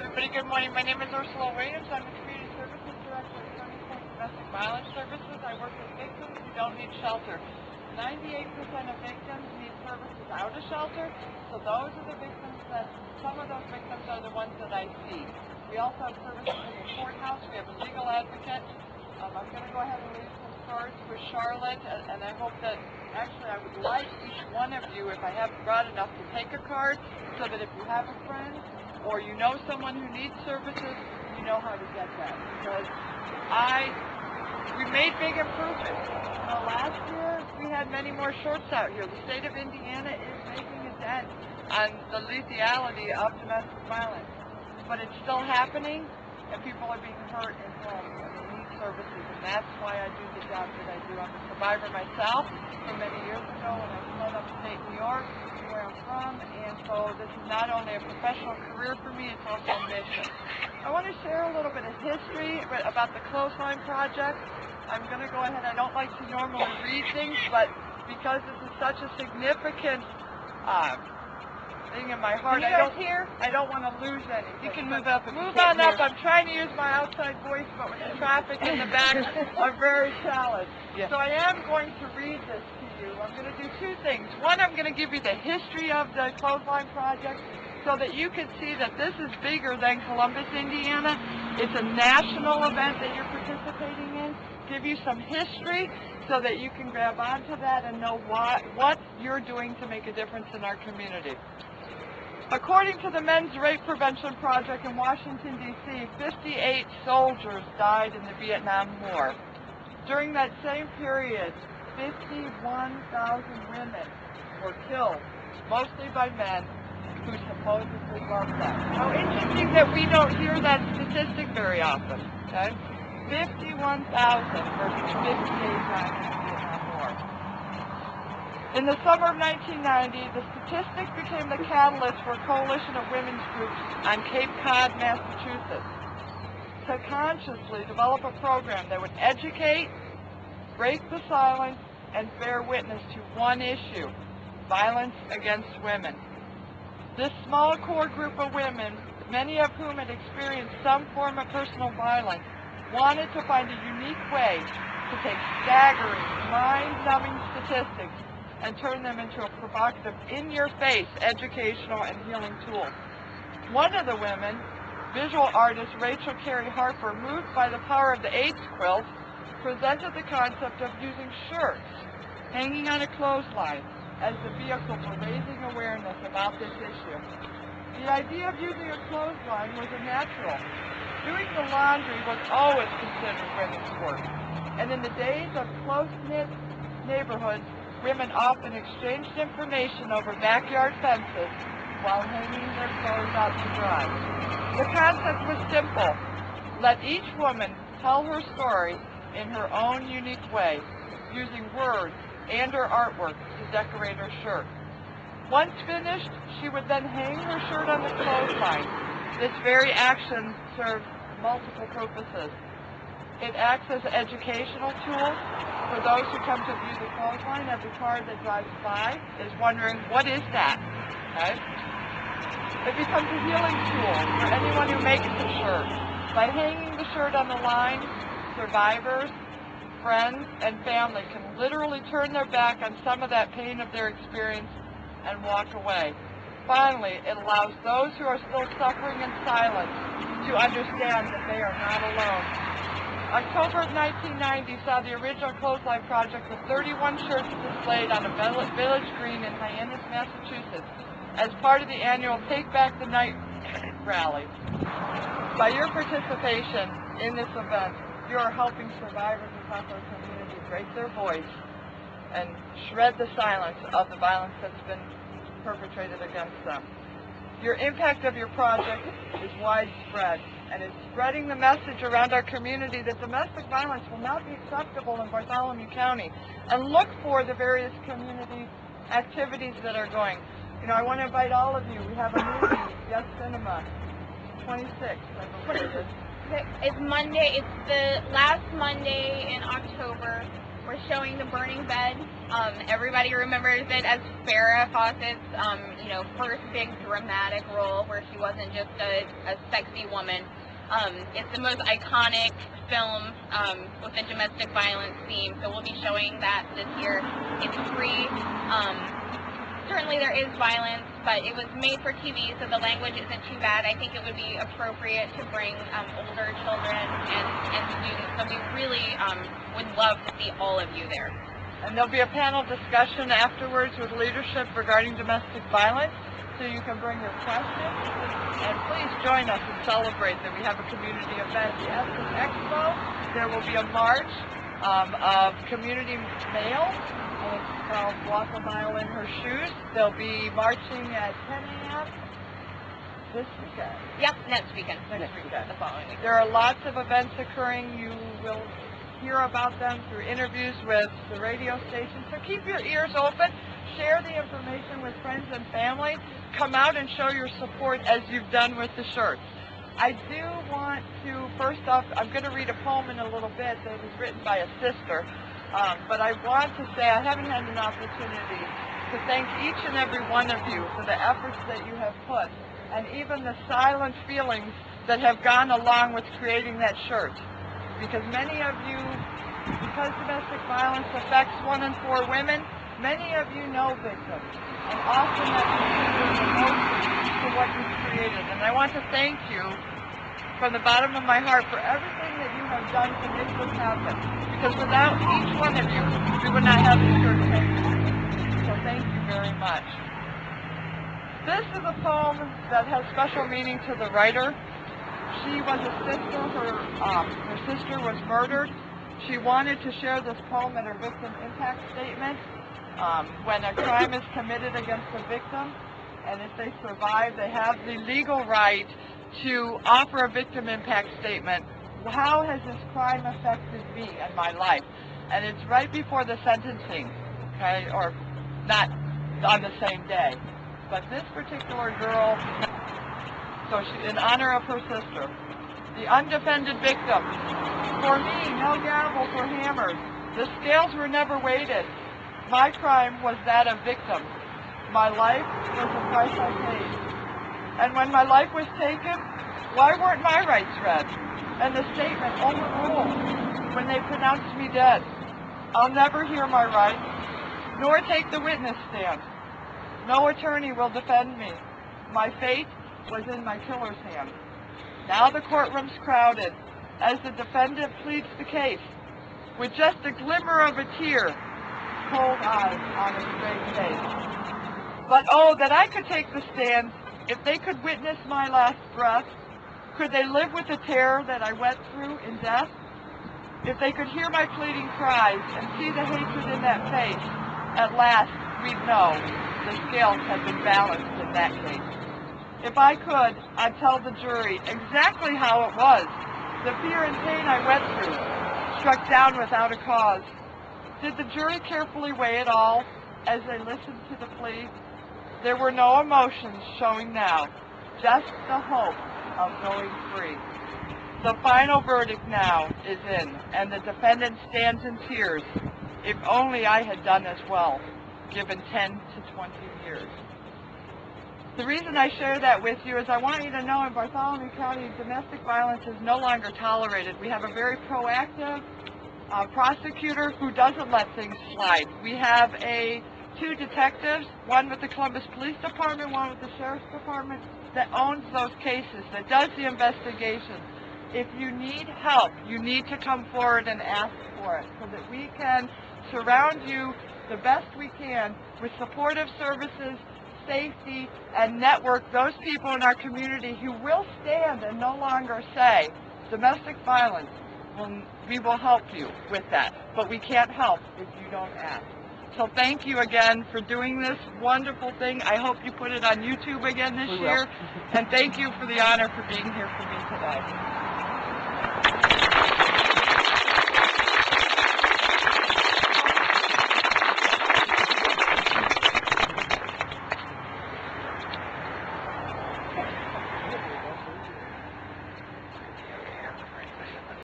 everybody, good morning. My name is Ursula Williams. I'm the Community Services Director at Stony Point Domestic Violence Services. I work with victims who don't need shelter. 98% of victims need services out of shelter, so those are the victims some of those victims are the ones that I see. We also have services in the courthouse. We have a legal advocate. I'm going to go ahead and leave some cards with Charlotte, and I hope that, actually, I would like each one of you, if I haven't brought enough, to take a card so that if you have a friend or you know someone who needs services, you know how to get that. Because we made big improvements. Last year, we had many more shorts out here. The state of Indiana is making a dent on the lethality of domestic violence. But it's still happening, and people are being hurt in homes, and they need services, and that's why I do the job that I do. I'm a survivor myself from many years ago when I fled upstate New York, where I'm from, and so this is not only a professional career for me, it's also a mission. I want to share a little bit of history about the Clothesline Project. I'm going to go ahead. I don't like to normally read things, but because this is such a significant thing in my heart, I don't want to lose anything. You can move up. Move on up. I'm trying to use my outside voice, but with the traffic in the back, I'm very challenged. Yeah. So I am going to read this to you. I'm going to do two things. One, I'm going to give you the history of the Clothesline Project so that you can see that this is bigger than Columbus, Indiana. It's a national event that you're participating in. Give you some history so that you can grab onto that and know what you're doing to make a difference in our community. According to the Men's Rape Prevention Project in Washington, D.C., 58 soldiers died in the Vietnam War. During that same period, 51,000 women were killed, mostly by men who supposedly loved them. How interesting that we don't hear that statistic very often, okay? 51,000 versus 58 died in the Vietnam War. In the summer of 1990, the statistics became the catalyst for a coalition of women's groups on Cape Cod, Massachusetts, to consciously develop a program that would educate, break the silence, and bear witness to one issue: violence against women. This small core group of women, many of whom had experienced some form of personal violence, wanted to find a unique way to take staggering, mind-numbing statistics and turn them into a provocative, in-your-face educational and healing tool. One of the women, visual artist Rachel Carey Harper, moved by the power of the AIDS quilt, presented the concept of using shirts hanging on a clothesline as the vehicle for raising awareness about this issue. The idea of using a clothesline was a natural. Doing the laundry was always considered women's work, and in the days of close-knit neighborhoods, women often exchanged information over backyard fences while hanging their clothes out to dry. The concept was simple. Let each woman tell her story in her own unique way, using words and her artwork to decorate her shirt. Once finished, she would then hang her shirt on the clothesline. This very action serves multiple purposes. It acts as an educational tool for those who come to view the clothesline. Every car that drives by is wondering, what is that? Okay? It becomes a healing tool for anyone who makes the shirt. By hanging the shirt on the line, survivors, friends, and family can literally turn their back on some of that pain of their experience and walk away. Finally, it allows those who are still suffering in silence to understand that they are not alone. October of 1990 saw the original Clothesline Project with 31 shirts displayed on a village green in Hyannis, Massachusetts, as part of the annual Take Back the Night rally. By your participation in this event, you are helping survivors across our community break their voice and shred the silence of the violence that's been perpetrated against them. Your impact of your project is widespread and is spreading the message around our community that domestic violence will not be acceptable in Bartholomew County. And look for the various community activities that are going. You know, I want to invite all of you. We have a movie, Yes Cinema, 26th, I believe it is. It's Monday. It's the last Monday in October. We're showing the burning bed. Everybody remembers it as Farrah Fawcett's, first big dramatic role where she wasn't just a sexy woman. It's the most iconic film with a domestic violence theme, so we'll be showing that this year. It's free. Certainly there is violence, but it was made for TV, so the language isn't too bad. I think it would be appropriate to bring older children and students, so we really would love to see all of you there. And there'll be a panel discussion afterwards with leadership regarding domestic violence, so you can bring your questions. And please join us and celebrate that we have a community event. The Essence Expo, there will be a march of community mail. It's called Walk a Mile in Her Shoes. They'll be marching at 10 a.m. this weekend. Yep, next weekend. Next weekend. The following weekend. There are lots of events occurring. You will hear about them through interviews with the radio station. So keep your ears open. Share the information with friends and family. Come out and show your support as you've done with the shirts. I do want to, first off, I'm going to read a poem in a little bit that was written by a sister. But I want to say I haven't had an opportunity to thank each and every one of you for the efforts that you have put, and even the silent feelings that have gone along with creating that shirt. Because many of you, because domestic violence affects 1 in 4 women, many of you know victims, and often that contributes the most to what you've created. And I want to thank you from the bottom of my heart for everything that you have done to make this happen. Because without each one of you, we would not have this shirt made. So thank you very much. This is a poem that has special meaning to the writer. She was a sister. Her sister was murdered. She wanted to share this poem in her victim impact statement. When a crime is committed against a victim, and if they survive, they have the legal right to offer a victim impact statement. How has this crime affected me and my life? And it's right before the sentencing, okay, or not on the same day. But this particular girl, so she, in honor of her sister, the undefended victim. For me, no gavels or hammers. The scales were never weighted. My crime was that of victim. My life was the price I paid. And when my life was taken, why weren't my rights read? And the statement overruled when they pronounced me dead. I'll never hear my rights, nor take the witness stand. No attorney will defend me. My fate was in my killer's hand. Now the courtroom's crowded as the defendant pleads the case with just a glimmer of a tear, cold eyes on a straight face. But oh, that I could take the stand if they could witness my last breath. Could they live with the terror that I went through in death? If they could hear my pleading cries and see the hatred in that face, at last we'd know the scales had been balanced in that case. If I could, I'd tell the jury exactly how it was. The fear and pain I went through, struck down without a cause. Did the jury carefully weigh it all as they listened to the plea? There were no emotions showing now, just the hope of going free. The final verdict now is in, and the defendant stands in tears. If only I had done as well, given 10 to 20 years. The reason I share that with you is I want you to know in Bartholomew County, domestic violence is no longer tolerated. We have a very proactive prosecutor who doesn't let things slide. We have two detectives, one with the Columbus Police Department, one with the Sheriff's Department, that owns those cases, that does the investigation. If you need help, you need to come forward and ask for it so that we can surround you the best we can with supportive services, safety, and network those people in our community who will stand and no longer say domestic violence. We will help you with that, but we can't help if you don't ask. So thank you again for doing this wonderful thing. I hope you put it on YouTube again this year. And thank you for the honor for being here for me today.